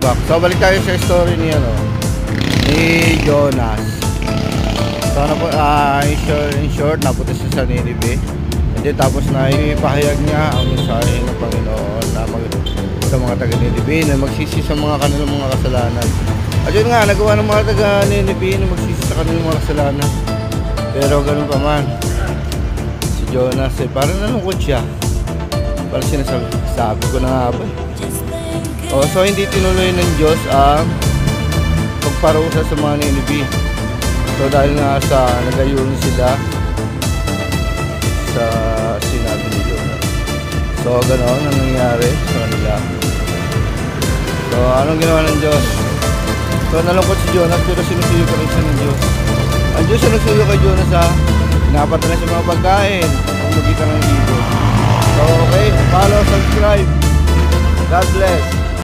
back. So balik tayo sa story ni ni Jonas. So ano po, in short, napunta siya sa Ninive. And then tapos na ipahayag niya ang mensahe ng Panginoon na sa mga taga-Ninive na magsisi sa mga kanilang mga kasalanan. At yun nga, nagawa ng mga taga-Ninive na magsisi sa kanilang mga kasalanan. Pero ganun pa man, si Jonas parang nalungkot siya. Parang sinasabi ko na nga ba. So hindi tinuloy ng Diyos ang pagparusa sa mga Ninive. So dahil nga sa nagayunin sila sa sinabi ni Jonas. So ganoon ang nangyari sa kanila. So anong ginawa ng Diyos? So nalungkot si Jonas pero sinusuyo pa rin siya ng Diyos. Ang Diyos ang nagsuyo kay Jonas pinapatay na sa mga pagkain ang magitan ng ibon. So okay, follow, subscribe. God bless.